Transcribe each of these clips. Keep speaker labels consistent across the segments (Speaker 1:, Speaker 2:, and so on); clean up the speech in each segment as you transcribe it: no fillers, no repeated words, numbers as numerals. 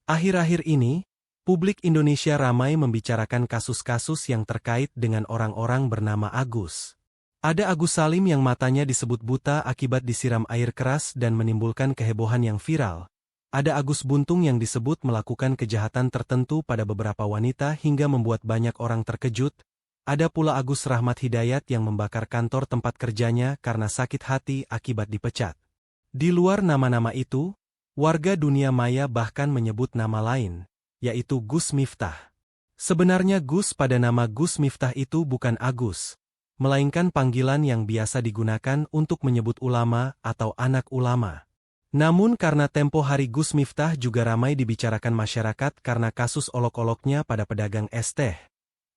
Speaker 1: Akhir-akhir ini, publik Indonesia ramai membicarakan kasus-kasus yang terkait dengan orang-orang bernama Agus. Ada Agus Salim yang matanya disebut buta akibat disiram air keras dan menimbulkan kehebohan yang viral. Ada Agus Buntung yang disebut melakukan kejahatan tertentu pada beberapa wanita hingga membuat banyak orang terkejut. Ada pula Agus Rahmat Hidayat yang membakar kantor tempat kerjanya karena sakit hati akibat dipecat. Di luar nama-nama itu, warga dunia maya bahkan menyebut nama lain, yaitu Gus Miftah. Sebenarnya Gus pada nama Gus Miftah itu bukan Agus, melainkan panggilan yang biasa digunakan untuk menyebut ulama atau anak ulama. Namun karena tempo hari Gus Miftah juga ramai dibicarakan masyarakat karena kasus olok-oloknya pada pedagang es teh.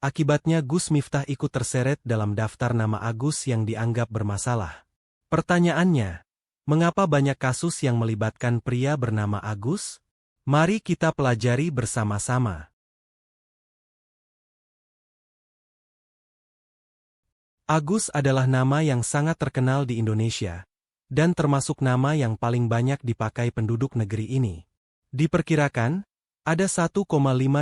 Speaker 1: Akibatnya Gus Miftah ikut terseret dalam daftar nama Agus yang dianggap bermasalah. Pertanyaannya, mengapa banyak kasus yang melibatkan pria bernama Agus? Mari kita pelajari bersama-sama. Agus adalah nama yang sangat terkenal di Indonesia, dan termasuk nama yang paling banyak dipakai penduduk negeri ini. Diperkirakan, ada 1,5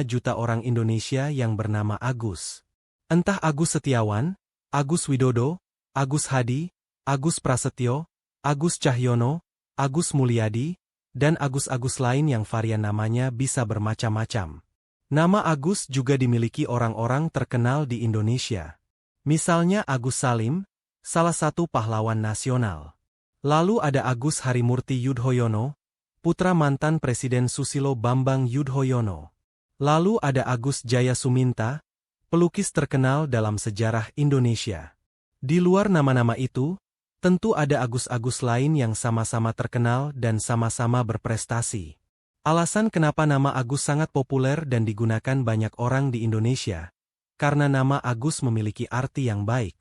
Speaker 1: juta orang Indonesia yang bernama Agus. Entah Agus Setiawan, Agus Widodo, Agus Hadi, Agus Prasetyo, Agus Cahyono, Agus Mulyadi, dan Agus-Agus lain yang varian namanya bisa bermacam-macam. Nama Agus juga dimiliki orang-orang terkenal di Indonesia. Misalnya Agus Salim, salah satu pahlawan nasional. Lalu ada Agus Harimurti Yudhoyono, putra mantan Presiden Susilo Bambang Yudhoyono. Lalu ada Agus Jaya Suminta, pelukis terkenal dalam sejarah Indonesia. Di luar nama-nama itu, tentu ada Agus-Agus lain yang sama-sama terkenal dan sama-sama berprestasi. Alasan kenapa nama Agus sangat populer dan digunakan banyak orang di Indonesia, karena nama Agus memiliki arti yang baik.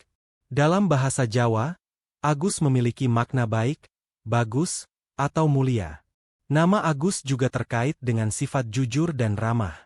Speaker 1: Dalam bahasa Jawa, Agus memiliki makna baik, bagus, atau mulia. Nama Agus juga terkait dengan sifat jujur dan ramah.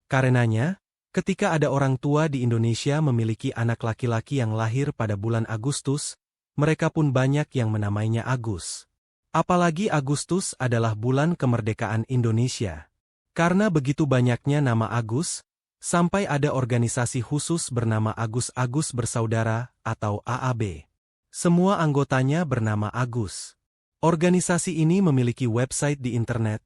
Speaker 1: Karenanya, ketika ada orang tua di Indonesia memiliki anak laki-laki yang lahir pada bulan Agustus, mereka pun banyak yang menamainya Agus. Apalagi Agustus adalah bulan kemerdekaan Indonesia. Karena begitu banyaknya nama Agus, sampai ada organisasi khusus bernama Agus-Agus Bersaudara atau AAB. Semua anggotanya bernama Agus. Organisasi ini memiliki website di internet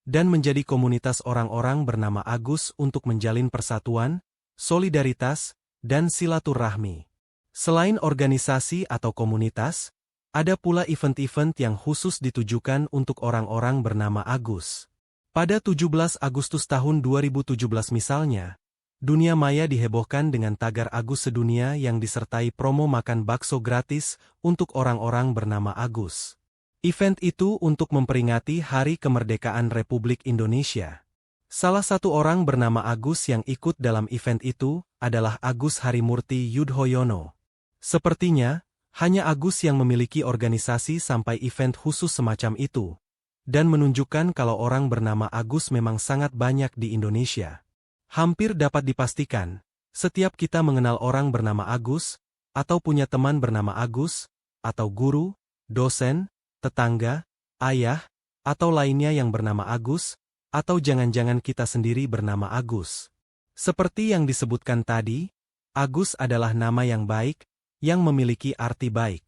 Speaker 1: dan menjadi komunitas orang-orang bernama Agus untuk menjalin persatuan, solidaritas, dan silaturahmi. Selain organisasi atau komunitas, ada pula event-event yang khusus ditujukan untuk orang-orang bernama Agus. Pada 17 Agustus tahun 2017 misalnya, dunia maya dihebohkan dengan tagar Agus sedunia yang disertai promo makan bakso gratis untuk orang-orang bernama Agus. Event itu untuk memperingati Hari Kemerdekaan Republik Indonesia. Salah satu orang bernama Agus yang ikut dalam event itu adalah Agus Harimurti Yudhoyono. Sepertinya, hanya Agus yang memiliki organisasi sampai event khusus semacam itu, dan menunjukkan kalau orang bernama Agus memang sangat banyak di Indonesia. Hampir dapat dipastikan, setiap kita mengenal orang bernama Agus, atau punya teman bernama Agus, atau guru, dosen, tetangga, ayah, atau lainnya yang bernama Agus, atau jangan-jangan kita sendiri bernama Agus. Seperti yang disebutkan tadi, Agus adalah nama yang baik, yang memiliki arti baik.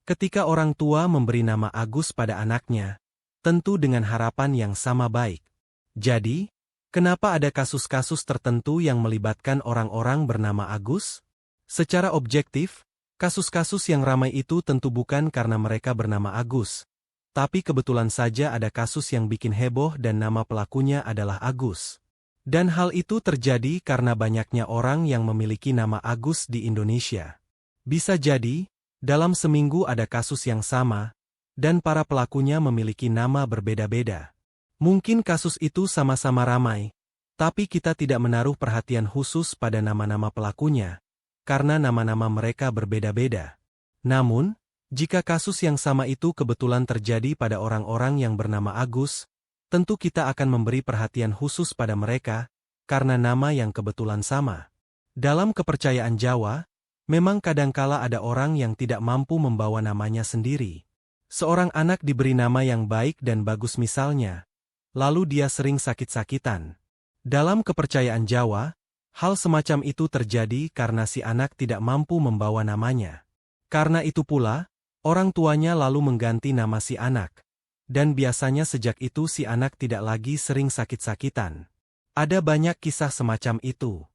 Speaker 1: Ketika orang tua memberi nama Agus pada anaknya, tentu dengan harapan yang sama baik. Jadi, kenapa ada kasus-kasus tertentu yang melibatkan orang-orang bernama Agus? Secara objektif, kasus-kasus yang ramai itu tentu bukan karena mereka bernama Agus. Tapi kebetulan saja ada kasus yang bikin heboh dan nama pelakunya adalah Agus. Dan hal itu terjadi karena banyaknya orang yang memiliki nama Agus di Indonesia. Bisa jadi, dalam seminggu ada kasus yang sama, dan para pelakunya memiliki nama berbeda-beda. Mungkin kasus itu sama-sama ramai, tapi kita tidak menaruh perhatian khusus pada nama-nama pelakunya, karena nama-nama mereka berbeda-beda. Namun, jika kasus yang sama itu kebetulan terjadi pada orang-orang yang bernama Agus, tentu kita akan memberi perhatian khusus pada mereka, karena nama yang kebetulan sama. Dalam kepercayaan Jawa, memang kadangkala ada orang yang tidak mampu membawa namanya sendiri. Seorang anak diberi nama yang baik dan bagus misalnya, lalu dia sering sakit-sakitan. Dalam kepercayaan Jawa, hal semacam itu terjadi karena si anak tidak mampu membawa namanya. Karena itu pula, orang tuanya lalu mengganti nama si anak. Dan biasanya sejak itu si anak tidak lagi sering sakit-sakitan. Ada banyak kisah semacam itu.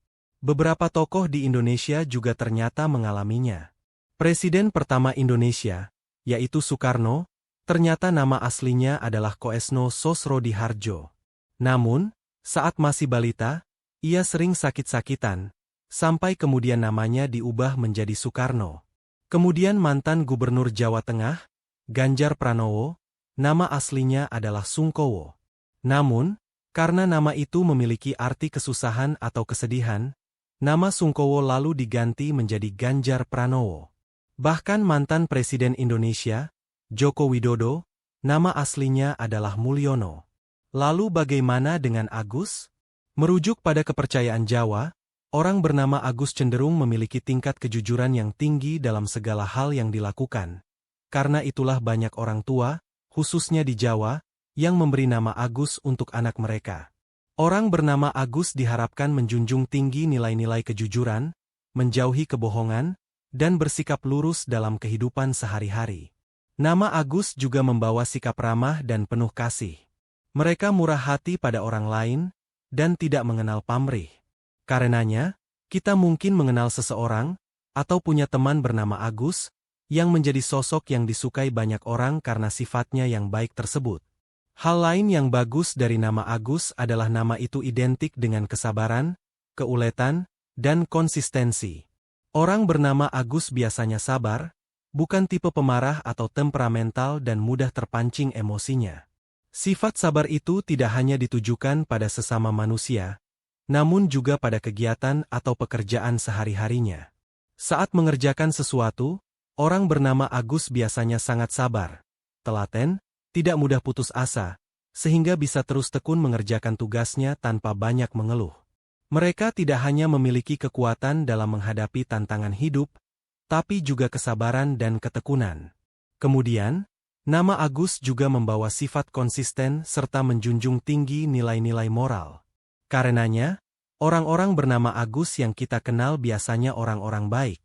Speaker 1: Beberapa tokoh di Indonesia juga ternyata mengalaminya. Presiden pertama Indonesia, yaitu Soekarno, ternyata nama aslinya adalah Koesno Sosrodihardjo. Namun, saat masih balita, ia sering sakit-sakitan, sampai kemudian namanya diubah menjadi Soekarno. Kemudian mantan Gubernur Jawa Tengah, Ganjar Pranowo, nama aslinya adalah Sungkowo. Namun, karena nama itu memiliki arti kesusahan atau kesedihan, nama Sungkowo lalu diganti menjadi Ganjar Pranowo. Bahkan mantan Presiden Indonesia, Joko Widodo, nama aslinya adalah Mulyono. Lalu bagaimana dengan Agus? Merujuk pada kepercayaan Jawa, orang bernama Agus cenderung memiliki tingkat kejujuran yang tinggi dalam segala hal yang dilakukan. Karena itulah banyak orang tua, khususnya di Jawa, yang memberi nama Agus untuk anak mereka. Orang bernama Agus diharapkan menjunjung tinggi nilai-nilai kejujuran, menjauhi kebohongan, dan bersikap lurus dalam kehidupan sehari-hari. Nama Agus juga membawa sikap ramah dan penuh kasih. Mereka murah hati pada orang lain, dan tidak mengenal pamrih. Karenanya, kita mungkin mengenal seseorang, atau punya teman bernama Agus, yang menjadi sosok yang disukai banyak orang karena sifatnya yang baik tersebut. Hal lain yang bagus dari nama Agus adalah nama itu identik dengan kesabaran, keuletan, dan konsistensi. Orang bernama Agus biasanya sabar, bukan tipe pemarah atau temperamental dan mudah terpancing emosinya. Sifat sabar itu tidak hanya ditujukan pada sesama manusia, namun juga pada kegiatan atau pekerjaan sehari-harinya. Saat mengerjakan sesuatu, orang bernama Agus biasanya sangat sabar, telaten, tidak mudah putus asa, sehingga bisa terus tekun mengerjakan tugasnya tanpa banyak mengeluh. Mereka tidak hanya memiliki kekuatan dalam menghadapi tantangan hidup, tapi juga kesabaran dan ketekunan. Kemudian, nama Agus juga membawa sifat konsisten serta menjunjung tinggi nilai-nilai moral. Karenanya, orang-orang bernama Agus yang kita kenal biasanya orang-orang baik.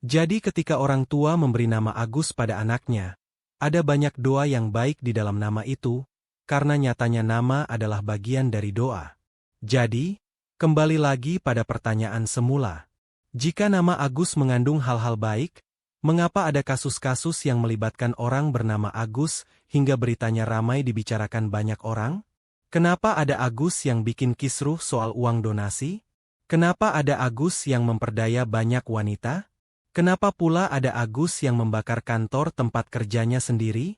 Speaker 1: Jadi ketika orang tua memberi nama Agus pada anaknya, ada banyak doa yang baik di dalam nama itu, karena nyatanya nama adalah bagian dari doa. Jadi, kembali lagi pada pertanyaan semula. Jika nama Agus mengandung hal-hal baik, mengapa ada kasus-kasus yang melibatkan orang bernama Agus hingga beritanya ramai dibicarakan banyak orang? Kenapa ada Agus yang bikin kisruh soal uang donasi? Kenapa ada Agus yang memperdaya banyak wanita? Kenapa pula ada Agus yang membakar kantor tempat kerjanya sendiri?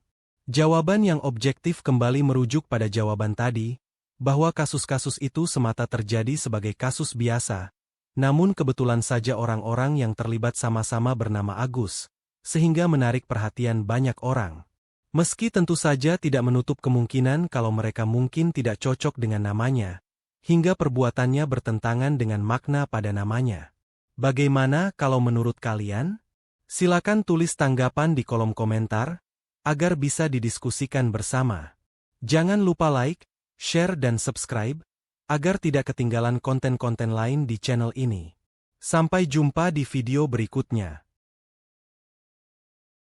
Speaker 1: Jawaban yang objektif kembali merujuk pada jawaban tadi, bahwa kasus-kasus itu semata terjadi sebagai kasus biasa, namun kebetulan saja orang-orang yang terlibat sama-sama bernama Agus, sehingga menarik perhatian banyak orang. Meski tentu saja tidak menutup kemungkinan kalau mereka mungkin tidak cocok dengan namanya, hingga perbuatannya bertentangan dengan makna pada namanya. Bagaimana kalau menurut kalian? Silakan tulis tanggapan di kolom komentar, agar bisa didiskusikan bersama. Jangan lupa like, share dan subscribe, agar tidak ketinggalan konten-konten lain di channel ini. Sampai jumpa di video berikutnya.